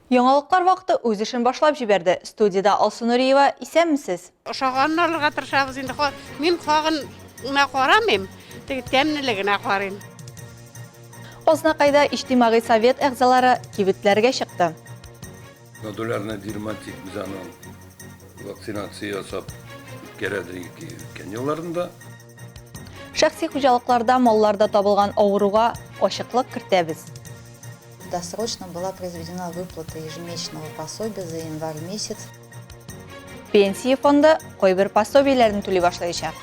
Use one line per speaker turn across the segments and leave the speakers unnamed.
Яңалыклар вакыты үз эшен башлап җибәрде. Студияда Алсу Нуриева, исәнмесез?
Ошаганны алырга тырышабыз инде. Мин кагына карамыйм, теге тәмлелегенә карыйм.
Ознакайда иҗтимагый совет әгъзалары кибетләргә чыкты.
Нодулярный дерматит biz аны вакцинация ясап үткәрәдек үткән елларында.
Шәхси хуҗалыкларда, малларда табылган авыруга ачыклык кертәбез.
Досрочно была произведена выплата ежемесячного пособия за январь месяц.
Пенсия фонды кайбер пособиеләрне түли башлаячак.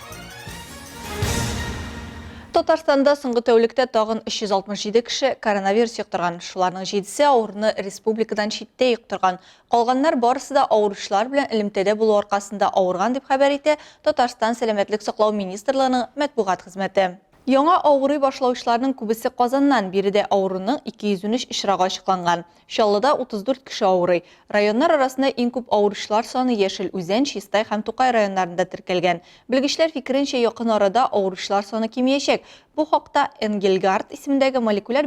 Татарстанда соңгы тәүлектә тагын 367 кеше коронавирус йоктырган. Шуларның 7-се авыруны республикадан читтә йоктырган. Калганнар барысы да авыручылар белән элемтәдә булу аркасында авырган дип хәбәр итә Татарстан сәламәтлек саклау министрлыгының матбугат хезмәте. Яңа авырый башлаучыларның күбесе Казаннан, биредә авыруның 213 очрагы ачыкланган. Чаллыда 34 кеше авырый. Районнар арасында иң күп авыручылар саны Яшел Үзән, Чистай һәм Тукай районнарында теркәлгән. Белгечләр фикеренчә, якын арада авыручылар саны кимиячәк. Бу хакта Энгельгард исемендәге молекуляр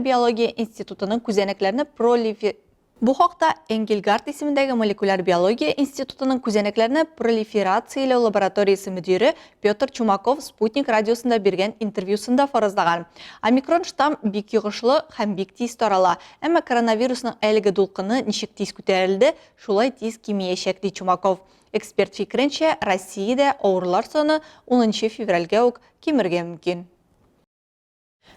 биология институтының күзәнәкләрне пролиферацияләү лабораториясы мөдире Петр Чумаков Спутник радиосында биргән интервьюсында фаразлаган. Омикрон штамм бик йогышлы һәм бик тиз тарала. Әмма коронавирусның әлеге дулкыны ничек тиз күтәрелде, шулай тиз кимиячәк ди Чумаков. Эксперт фикеренчә, Россиядә авырулар саны 10 февральгә үк кимергә мөмкин.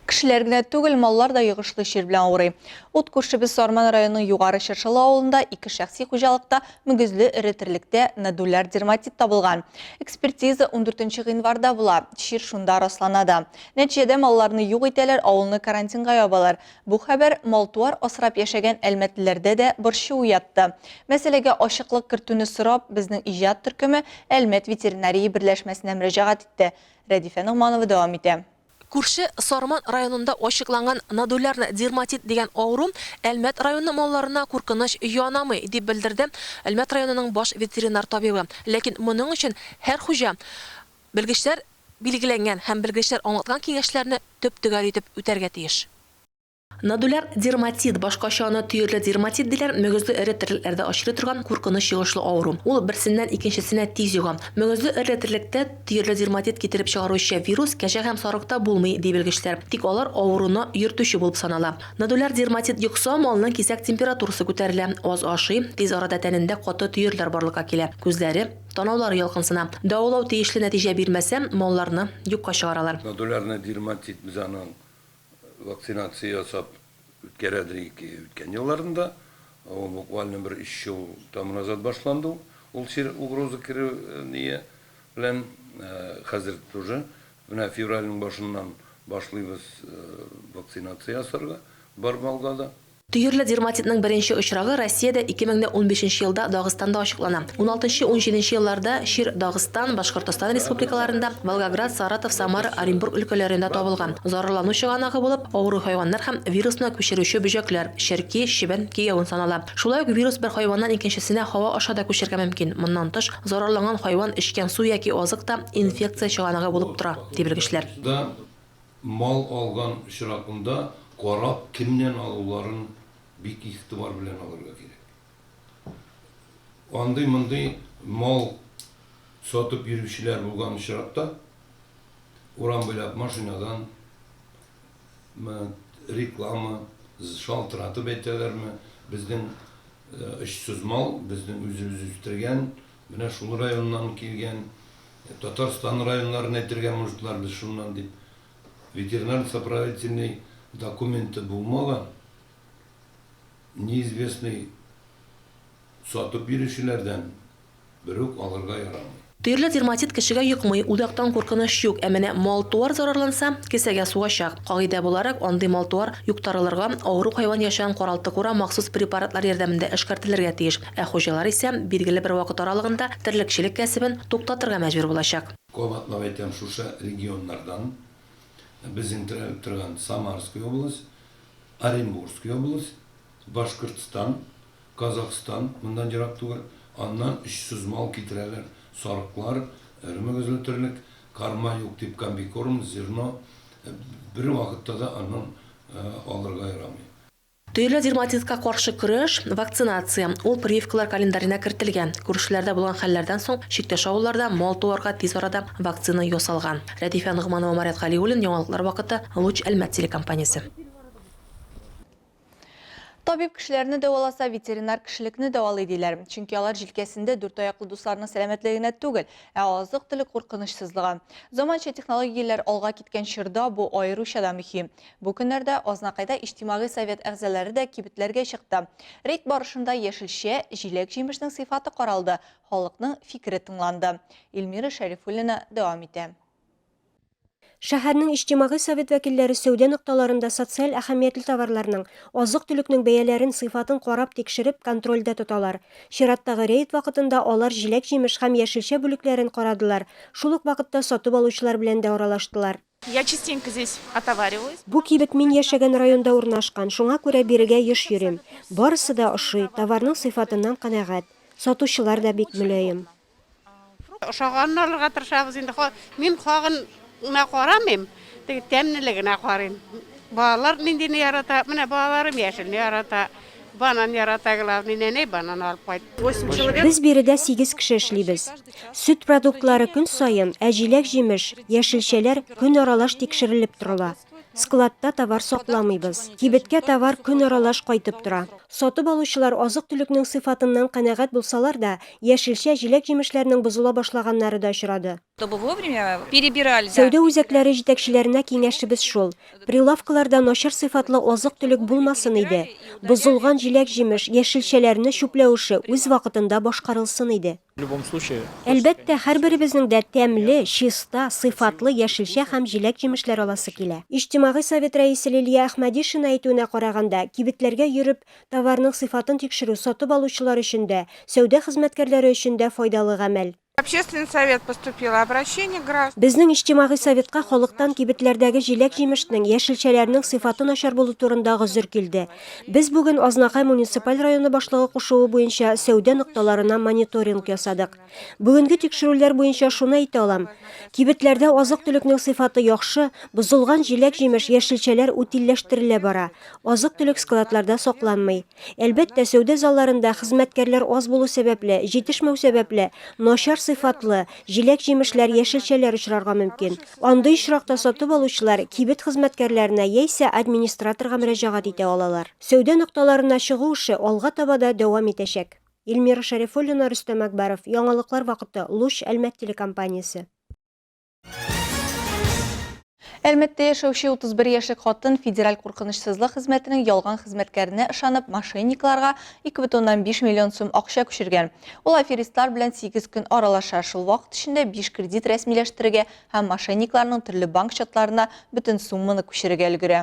Кешеләр генә түгел, маллар да йогышлы чир белән авырый. Ут күршебез Сарман районының Югары Чыршылы авылында 2 шәхси хуҗалыкта мөгезле эре терлектә нодуляр дерматит табылган. Экспертиза 14 гыйнварда була. Чир шунда расланады. Нәтиҗәдә малларны юк итәләр, авылны карантинга ябалар. Бу хәбәр мал-туар асрап яшәгән әлмәтлеләрдә дә борчу уятты. Мәсьәләгә ачыклык кертүне сорап, безнең иҗат төркеме Әлмәт ветеринария берләшмәсенә мөрәҗәгать итте. Рәдифә Нугманова дәвам итә.
Күрше Сарман районында ачыкланган нодулярный дерматит дигән авыру Әлмәт районы малларына куркыныч янамый дип белдерде Әлмәт районының баш ветеринар табибы. Ләкин моның өчен һәр хуҗа белгечләр билгеләнгән һәм белгечләр аңлаткан киңәшләрне төп-төгәл итеп үтәргә тиеш. Нодуляр дерматит, башкача аны төерле дерматит диләр, мөгезле эре терлекләрдә ачылып торган куркыныч йогышлы авыру. Ул берсеннән икенчесенә тиз юган. Мөгезле эре терлектә төерле дерматит китереп чыгаручы вирус кәҗә һәм сарыкта булмый ди белгечләр. Тик алар авыруны йөртүче булып санала. Нодуляр дерматит юкса, малның кисәк температурасы күтәрелә, аз ашый, тиз арада тәнендә каты төерләр барлыкка килә. Күзләре, танаулары ялкынсына. Дәвалау тиешле нәтиҗә бирмәсә, малларны юкка чыгаралар.
Нодулярный дерматит biz аны вакцинация ясап үткәрәдек үткән елларында. Ул буквально бер 3 ел там назад башланды. Ул чир угроза кирәния белән хәзер тоже менә февральның башыннан башлыйбыз вакцинация ясарга бар малга да.
Төерле дерматитның беренче очрагы Россиядә 2015 елда Дагыстанда ачыклана. 16-17 елларда Шир Дагыстан, Башкортстан республикаларында, Волгоград, Саратов, Самара, Оренбург өлкәләрендә табылган. Зарарлану чыганагы булып, авыру хайваннар һәм вирусны күчерүче бөҗәкләр, шәрки, чебен, киявын санала. Шулай ук вирус бер хайваннан икенчесенә һава аша да күчәргә мөмкин. Моннан тыш, зарарланган хайван эчкән су яки азык та инфекция чыганагы булып тора, ди белгечләр.
Мал алган очрагында карап, кемнән алуларын бик ихтибар белән алырга кирәк. Андый-мондый мал сатып йөрүчеләр булган очракта урам буйлап машинадан реклама шалтыратып әйтәләрме, безнең эшсез мал, безнең үзебез үстергән, менә шул районнан килгән, Татарстан районнарын әйтергә мөҗтләр без шуннан дип ветеринар сопроводительный документы булмаган. Неизвестный сатып бирүчеләрдән берүк алырга ярамый.
Төрле дерматит кешегә йокмый, удактан куркыныч юк, әмәне мал-туар зарарланса, кесәгә сугачак. Кагыйдә буларак, андый мал-туар юктарылырга авыру хайван яшәгән каралты кура махсус препаратлар ярдәмендә эшкәртелергә тиеш. Ә хуҗалар исә билгеле бер вакыт аралыгында терлекчелек кәсебен туктатырга мәҗбүр булачак.
Кабатлап әйтәм, шушы регионнардан безнең торган Самарская область, Оренбургская область, Башкортстан, Казахстан, мондан ерак түгел, аннан 300 мал китерәләр. Сарыклар, мөгезле терлек, карма юк дип комбикорм, зерно бер вакытта да аннан алырга ярамый.
Төрле дерматитка каршы көрәш, вакцинация ул прививкалар календарына кертелгән. Күршеләрдә булган хәлләрдән соң чиктәш авылларда мал туарга тиз арада вакцина ясалган. Рәдифә Нугманова, Марат Галиуллин, яңалыклар вакыты, Луч Әлмәт телекомпаниясе.
Табиб кешеләрне дәваласа, ветеринар кешелекне дәвалый диләр. Чөнки алар җилкәсендә дүрт аяклы дусларның сәламәтлегенә түгел, ә азык-төлек куркынычсызлыгы. Заманча технологияләр алга киткән чорда бу аеруча да мөһим. Бу көннәрдә Азнакайда иҗтимагый совет әгъзалары да кибетләргә чыкты. Рейд барышында яшелчә, җиләк-җимешнең сыйфаты каралды, халыкның фикере тыңланды. Илмира Шәрифуллина дәвам итә.
Шәһәрнең иҗтимагый совет вәкилләре сәүдә нокталарында социаль әһәмиятле товарларның, азык-төлекнең бәяләрен, сыйфатын карап тикшереп контрольдә тоталар. Чираттагы рейд вакытында алар җиләк-җимеш һәм яшелчә бүлекләрен карадылар. Шул ук вакытта сатып алучылар белән дә аралаштылар.
Я частенько здесь отовариваюсь.
Бу кибет мин яшәгән районда урнашкан, шуңа күрә бирегә еш йөрим. Барысы да ошый, товарның сыйфатыннан канәгать. Сатучылар да бик мөлаем.
Ошоған алырға тырышабыз енді. Мен қоғын қарамайм, тәмнілігіне қарайм. Балалар нендені ярата, міне балаларым яшіліне ярата, банан ярата, главный банан алып қойды. 8 человек.
Без биредә 8 кеше эшлибез. Сөт продуктлары көн сайын, ә җиләк-җимеш, яшелчәләр көн аралаш тикшерелеп торыла. Складта товар сакламыйбыз. Кибеткә товар көн аралаш кайтып тора. Сатып алучылар азык-төлекнең сыйфатыннан канәгать булсалар да, яшелчә, җиләк-җимешләрнең бозыла башлаганнары да очрады.
Чтобы вовремя перебирали.
Сәүдә үзәкләре җитәкчеләренә киңәшебез шул. Прилавкаларда начар сыйфатлы азык-төлек булмасын иде. Бозылган җиләк-җимеш, яшелчәләрне чүпләүше үз вакытында башкарылсын иде.
В любом случае.
Әлбәттә, һәрберебезнең дә тәмле, чиста, сыйфатлы яшелчә һәм җиләк-җимешләр аласы килә. Иҗтимагый совет рәисе Лилия Әхмәдишина әйтүенә караганда, кибетләргә йөреп, товарның сыйфатын тикшерү сатып алучылар өчен дә, сәүдә хезмәткәрләре өчен дә файдалы гамәл.
Общественный совет поступило обращение граждан.
Безнең иҗтимагый советка халыктан кибетләрдәге җиләк-җимешнең, яшелчәләрнең сыйфаты начар булу турында гозер килде. Без бүген Азнакай муниципаль районы башлыгы кушуы буенча сәүдә нокталарына мониторинг ясадык. Бүгенге тикшерүләр буенча шуны әйтә алам. Кибетләрдә азык-төлекнең сыйфаты яхшы, бозылган җиләк-җимеш, яшелчәләр утилләштерелә бара. Азык-төлек складларда сакланмый. Әлбәттә, сәүдә залларында хезмәткәрләр аз булу сәбәпле, җитешмәү сәбәпле, начар сыйфатлы җиләк-җимешләр, яшелчәләр очрарга мөмкин. Андый очракта сатып алучылар кибет хезмәткәрләренә яисә администраторга мөрәҗәгать итә алалар. Сәүдә нокталарына чыгу эше алга таба да дәвам итәчәк. Илмира Шәрифуллина, Рөстәм Әкбәров, яңалыклар вакыты, Луч Әлмәт телекомпаниясе.
Әлмәттә яшәүче 31 яшьлек хатын федераль куркынычсызлык хезмәтенең ялган хезмәткәренә ышанып, мошенникларга 2,5 миллион сум акча күчергән. Ул аферистлар белән 8 көн аралаша, шул вакыт эчендә 5 кредит рәсмиләштерергә һәм мошенникларның төрле банк счетларына бөтен сумманы күчерергә өлгерә.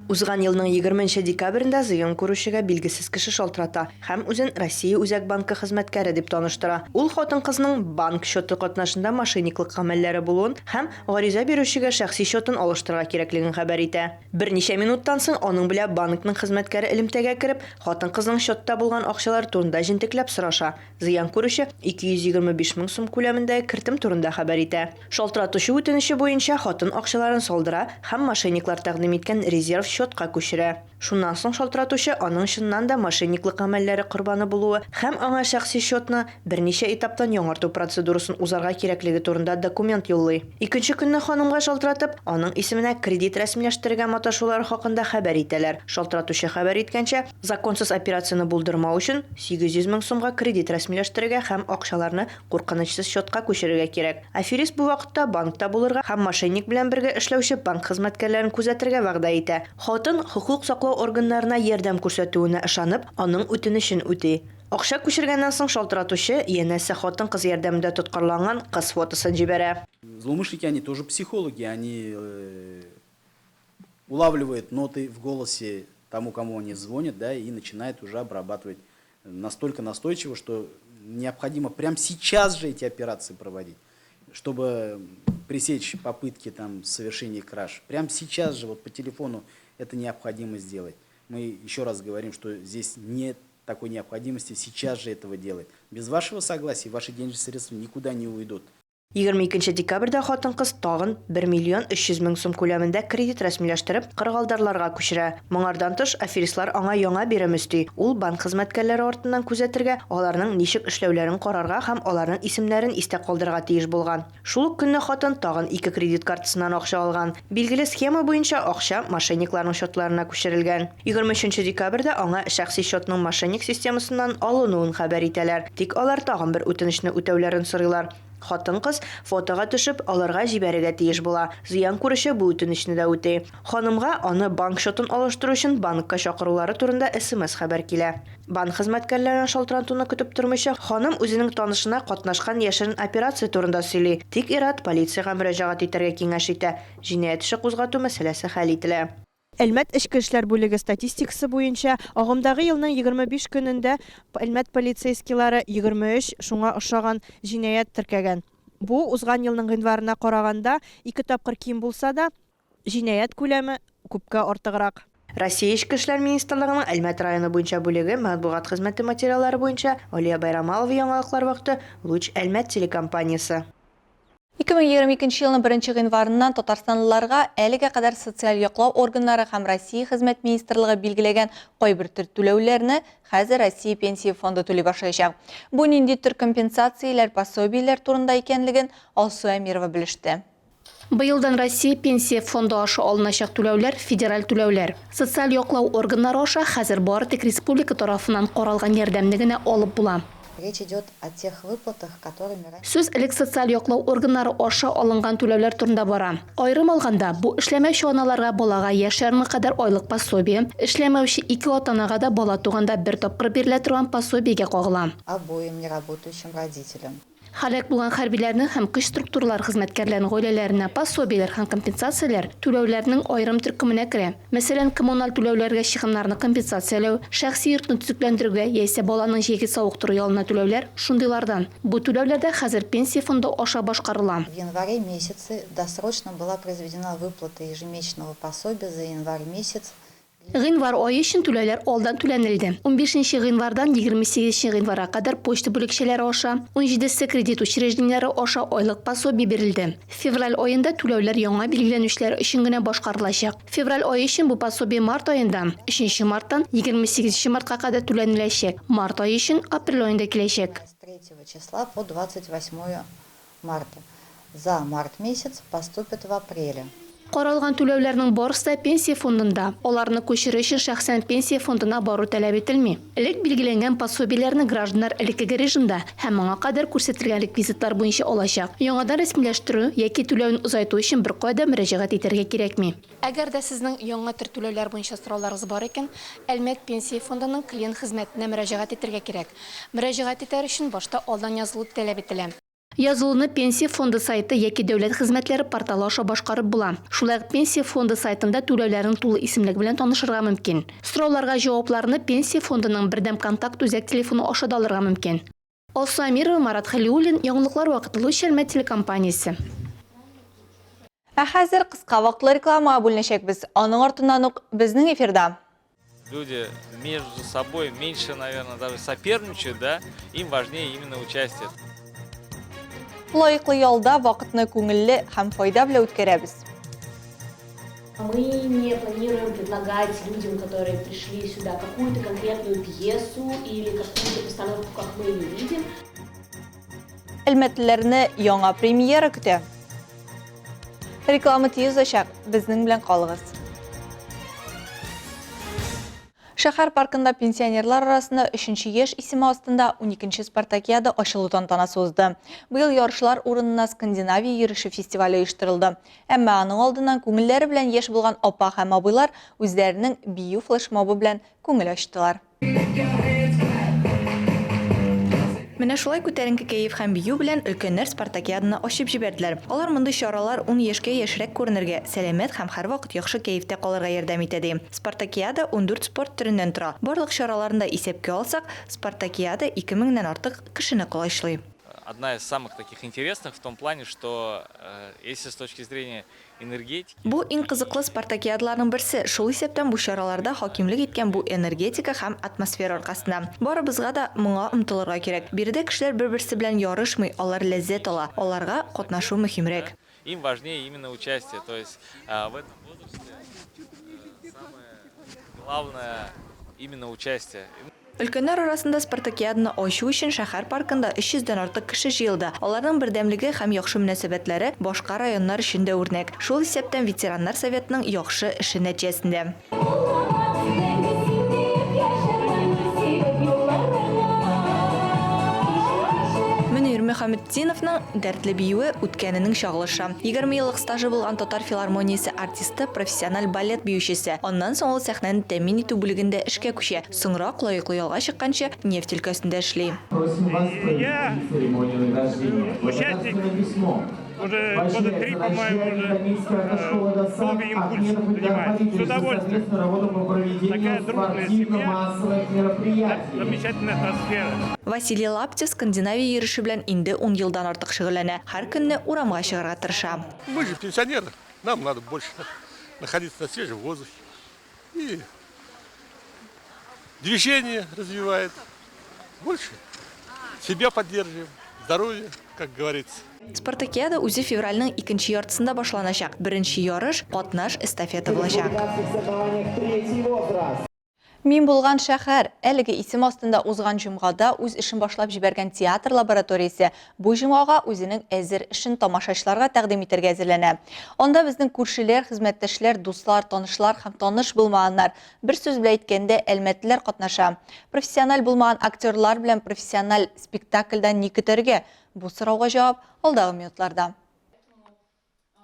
Узган елның 20 декабрендә зыян күрүчегә билгесез кеше шалтырата һәм үзен Россия Үзәк банкы хезмәткәре дип таныштыра. Ул хатын-кызның банк счеты катнашында мошенниклык гамәлләре булуын һәм гариза бирүчегә шәхси счетын алыштырырга кирәклеген хәбәр итә. Берничә минуттан соң аның белән банкның хезмәткәре элемтәгә кереп, хатын-кызның счетта булган акчалар турында җентекләп сораша. Зыян күрүче 225 мең сум күләмендәге кертем турында хәбәр итә. Шалтыратучы үтенече буенча хатын акчаларын салдыра һәм мошенниклар тәкъдим иткән резерв счетка күчерә. Шуннан соң шалтыратучы аның чыннан да мошенниклык гамәлләре корбаны булуы һәм аңа шәхси счетны берничә этаптан яңарту процедурасын узарга кирәклеге турында документ юллый. Икенче көнне ханымга шалтыратып, аның исеменә кредит рәсмиләштергән маташулар хакында хәбәр итәләр. Шалтыратучы хәбәр иткәнчә, законсыз операцияны булдырмау өчен 800 мең сумга кредит рәсмиләштергә һәм акчаларны куркынычсыз счетка күчерергә кирәк. Аферист бу вакытта банкта булырга һәм мошенник белән бергә эшләүче банк хезмәткәрләрен күзәтергә вәгъдә итә. Хатын хокук саклау органнарына ярдәм күрсәтүенә ышанып, аның үтенечен үти. Акча күчергәннән соң шалтыратучы янәсе хатын-кыз ярдәмендә тоткарланган кыз фотосын җибәрә.
Злоумышленники, они тоже психологи, они улавливают ноты в голосе тому, кому они звонят, да, и начинают уже обрабатывать настолько настойчиво, что необходимо прямо сейчас же эти операции проводить, чтобы пресечь попытки там совершения краж. Прямо сейчас же вот по телефону это необходимо сделать. Мы еще раз говорим, что здесь нет такой необходимости сейчас же этого делать. Без вашего согласия ваши денежные средства никуда не уйдут.
22 декабрьдә хатын-кыз тагын 1 миллион 300 мең сум күләмендә кредит рәсмиләштереп, кыргалдарларга күчерә. Моңардан тыш, аферистлар аңа яңа бирем өсти. Ул банк хезмәткәрләре артыннан күзәтергә, аларның ничек эшләүләрен карарга һәм аларның исемнәрен истә калдырырга тиеш булган. Шул ук көнне хатын тагын 2 кредит картасыннан акча алган. Билгеле схема буенча акча мошенникларның счетларына күчерелгән. 23 декабрьдә аңа шәхси счетның мошенник системасыннан алынуын хәбәр итәләр. Тик алар тагын бер үтенечне үтәүләрен сорыйлар. Хатын-кыз фотога төшеп, аларга җибәрергә тиеш була. Зыян күрүче бу үтенечне дә үти. Ханымга аны банк счетын алыштыру өчен банкка чакырулары турында SMS хәбәр килә. Банк хезмәткәрләренең шалтырантуны көтеп тормыйча, ханым үзенең танышына катнашкан яшерен операция турында сөйли. Тик ир-ат полициягә мөрәҗәгать итәргә киңәш итә. Җинаять эше кузгату мәсьәләсе хәл ителә. Әлмәт эчке эшләр бүлеге статистикасы буенча, агымдагы елның 25 көнендә Әлмәт полицейскийлары 23 шуңа охшаган җинаять теркәгән. Бу узган елның гыйнварына караганда 2 тапкыр ким булса да, җинаять күләме күпкә артыграк. Россия Эчке эшләр министрлыгының Әлмәт районы буенча бүлеге матбугат хезмәте материаллары буенча Алия Байрамалова яңалыклар вакыты Луч Әлмәт телекомпаниясе.
2022 елның 1 гыйнварыннан Татарстанлыларга әлегә кадәр социаль яклау органнары һәм Россия хезмәт министрлыгы билгеләгән кайбер төр түләүләрне хәзер Россия пенсия фонды түли башлаячак. Бу нинди төр компенсацияләр, пособиеләр турында икәнлеген Алсу Әмирова белеште.
Быелдан Россия пенсия фонды аша алыначак түләүләр федераль түләүләр. Социаль яклау органнары аша хәзер бары тик республика тарафыннан каралган ярдәмне генә алып була.
Речь идет о тех выплатах, которыми раньше...
Сөз элек социаль яклау органнары аша алынган түләүләр турында бара. Айрым алганда, бу эшләмәүче аналарга балага яшәренә кадәр айлык пособие, эшләмәүче 2 атанага да бала туганда 1 тапкыр бирелә торган пособиегә кагыла.
Обоим неработающим родителям.
Халек булган хәрбиләрнең һәм көч структуралар хезмәткәрләренең гаиләләренә пособиеләр һәм компенсацияләр түләүләрнең айрым төркеменә керә. Мәсәлән, коммуналь түләүләргә чыгымнарны компенсацияләү, шәхси йортны төзекләндерүгә яисә баланың җәйге савыктыру ялына түләүләр шундыйлардан. Бу түләүләрдә хәзер пенсия фонды аша башкарыла.
В январе месяце досрочно была произведена выплата ежемесячного пособия за январь месяц.
Гыйнвар айы өчен түләүләр алдан түләнелде. 15 гыйнвардан 28 гыйнварга кадәр почта бүлекчәләре аша, 17 кредит учрежденияләре аша айлык пособие бирелде. Февраль айында түләүләр яңа билгеләнүчләр өчен генә башкарылачак. Февраль айы өчен бу пособие март айында, 3 марттан 28 мартка кадәр түләнеләчәк. Март айы өчен апрель айында киләчәк.
С 3 числа по 28 марта. За март месяц поступят в апреле.
Каралган түләүләрнең барысы да пенсия фондында. Аларны күчерү өчен шәхсән пенсия фондына бару таләп ителми. Элек билгеләнгән пособиеләрне гражданнар элекке режимда һәм моңа кадәр күрсәтелгән реквизитлар буенча алачак. Яңадан рәсмиләштерү яки түләүне узайту өчен бер кайда мөрәҗәгать итәргә кирәкми. Әгәр дә сезнең яңа төр түләүләр буенча сорауларыгыз бар икән, Әлмәт пенсия фондының клиент хезмәтенә мөрәҗәгать итәргә кирәк. Мөрәҗәгать итәр өчен башта алдан язылу таләп ителә. Язылуны пенсия фонды сайты яки дәүләт хезмәтләре порталы аша башкарып була. Шулай ук пенсия фонды сайтында түләүләрнең тулы исемлеге белән танышырга мөмкин. Сорауларга җавапларны пенсия фондының бердәм контакт үзәк телефоны аша да алырга мөмкин. Алсу Әмирова, Марат Хәлиуллин, яңалыклар вакыты Луч Әлмәт телекомпаниясе.
Ә хәзер кыска вакытлы рекламага бүленәчәкбез. Аның артыннан ук безнең эфирда.
Люди между собой меньше, наверное, даже соперничают, да? Им важнее именно участие.
Лайыклы ялда вакытны күңелле һәм файда белән үткәрәбез.
Мы не планируем предлагать людям, которые пришли сюда, какую-то конкретную пьесу или какую-то постановку, как мы ее видим.
Әлмәтләрне яңа премьера көтә. Реклама тизачак, безнең белән калыгыз. Шәһәр паркында пенсионерлар арасында 3-нче яшь исеме астында 12-нче спартакиада ачылу тантанасы узды. Быел ярышлар урынына Скандинавия йөреше фестивале оештырылды. Әмма аның алдыннан күңелләре белән яшь булган апа һәм абыйлар үзләренең бию флешмобы белән күңел ачтылар.
Менә шулай күтәренке кәеф һәм бию белән өлкәннәр спартакиаданы ачып җибәрделәр. Алар мондый чаралар 10 яшькә яшьрәк күренергә, сәламәт һәм һәрвакыт яхшы кәефтә калырга ярдәм итә ди. Спартакиада 14 спорт төреннән тора. Барлык чараларында исәпкә алсак, спартакиада 2000-нән артык кешене кылышлый.
Одна из самых таких интересных в том плане, что если с точки зрения энергетики.
Бу иң кызыклы спартакиадаларның берсе. Шул исәптән бу чараларда хакимлек иткән бу энергетика һәм атмосфера аркасында. Барыбызга да моңа омтылырга кирәк. Биредә кешеләр бер-берсе белән ярышмый, алар ләззәт ала. Аларга катнашу мөһимрәк.
Им важнее именно участие. То есть в этом возрасте самое главное именно участие.
Өлкәннәр арасында спартакиаданы ачу өчен шәһәр паркында 300-дән артык кеше җыелды. Аларның бердәмлеге һәм яхшы мөнәсәбәтләре башка районнар өчен дә үрнәк. Шул исәптән ветераннар советының яхшы эше нәтиҗәсендә. Мөхәммәддиновның дәртле биюе үткәненең чагылышы. 20 еллык стажы булган Татар филармониясе артисты, профессиональ балет биючесе. Аннан соң ул сәхнәне тәэмин итү бүлегендә эшкә күчә. Соңрак лаеклы ялга чыкканчы нефть өлкәсендә эшли.
Уже года 3, по-моему, уже хобби импульс занимаюсь. С удовольствием. Такая дружная семья, замечательная атмосфера.
Василий Лаптев Скандинавия йөреше белән инде 10 елдан артык шөгыльләнә. Һәр көнне урамга чыгарга тырыша.
Мы же пенсионеры, нам надо больше находиться на свежем воздухе. И движение развивает. Больше себя поддерживаем, здоровье, как говорится.
Спартакиада үзе февральнең 2нче яртысында башланачак. Беренче ярыш катнаш эстафета булачак.
Мин булган шәһәр әлеге исем астында узган җомгада үз эшен башлап җибәргән театр лабораториясе бу җомгага үзенең әзер эшен тамашачыларга тәкъдим итәргә әзерләнә. Анда безнең күршеләр, хезмәттәшләр, дуслар, танышлар һәм таныш булмаганнар, бер сүз белән әйткәндә, әлмәтлеләр катнаша. Профессиональ булмаган актерлар белән профессиональ спектакльдән ни көтәргә? Бу сорауга җавап алдагы минутларда.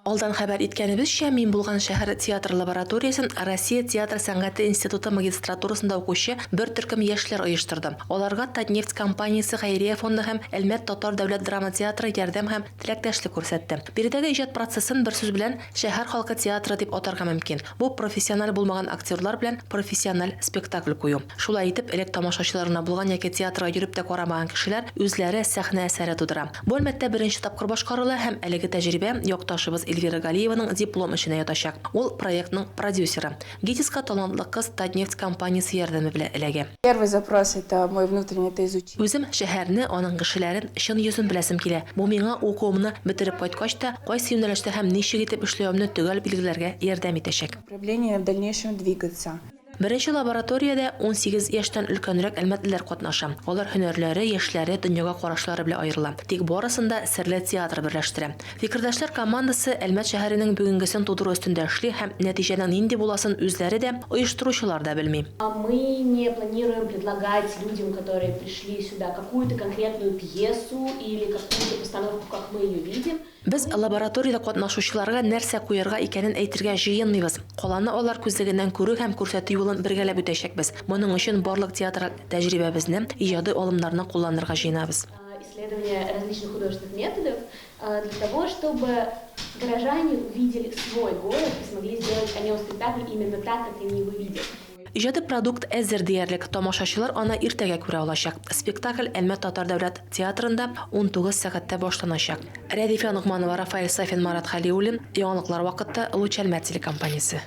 Алдан хәбәр иткәнебезчә, мин булган шәһәр театр лабораториясын Россия театр сәнгате институты магистратурасында укучы бер төркем яшьләр оештырды. Аларга Татнефть компаниясе хәйрия фонды һәм Әлмәт Татар дәүләт драма театры ярдәм һәм теләктәшлек күрсәтте. Биредәге иҗат процессын бер сүз белән шәһәр халкы театры дип атарга мөмкин. Бу профессиональ булмаган актерлар белән профессиональ спектакль кую. Шулай итеп, элек тамашачыларына булган яки театрга йөреп тә карамаган кешеләр үзләре сәхнә әсәре тудыра. Бу әлбәттә беренче тапкыр башкарыла һәм әлеге тәҗрибә якташыбыз Эльвира Галиеваның диплом эшенә ятачак. Ул проектның продюсеры. Гитиска талантлы кыз Татнефть компаниясе ярдәме белән эләгә.
Первый запрос это мой внутренний, это изучить.
Үзем шәһәрне, аның кешеләрен, чын йөзен беләсем килә. Бу миңа укуымны бетереп кайткач та кайсы юнәлештә һәм ничек итеп эшләвемне төгәл билгеләргә ярдәм итәчәк.
Направление в дальнейшем двигаться.
Беренче лабораториядә 18 яшьтән өлкәнрәк әлмәтлеләр катнаша. Алар һөнәрләре, яшьләре, дөньяга карашлары белән аерыла. Тик барысында серле театр берләштерә. Фикердәшләр командасы Әлмәт шәһәренең бүгенгесен тудыру өстендә эшли һәм нәтиҗәнең нинди буласын үзләре дә, оештыручылар да белми.
Мы не планируем предлагать людям, которые пришли сюда, какую-то конкретную пьесу или какую-то постановку, как мы ее видим.
Без лабораторияда катнашучыларга нәрсә куярга икәнен әйтергә җыенмыйбыз. Каланы алар күзлегеннән күрү һәм күрсәтү юлын бергәләп үтәчәкбез. Моның өчен барлык театр тәҗрибәбезне, иҗади алымнарны кулланырга җыенабыз.
Исследование различных художественных методов для того, чтобы горожане увидели свой город и смогли сделать о нем спектакль именно так, как они его видят.
Иҗади продукт әзер диярлек, тамашачылар аны иртәгә күрә алачак. Спектакль Әлмәт Татар дәүләт театрында 19 сәгатьтә башланачак. Рәдифә Нугманова, Рафаэль Сафин, Марат Халиуллин, яңалыклар вакытта Луч Әлмәт телекомпаниясе.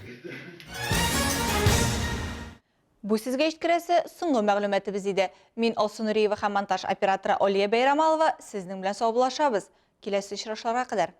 Бу сезгә җиткерәсе соңгы мәгълүматыбыз иде. Мин Алсу Нуриева һәм монтаж операторы Олия Бәйрамалова сезнең белән саубуллашабыз. Киләсе очрашуларга кадәр.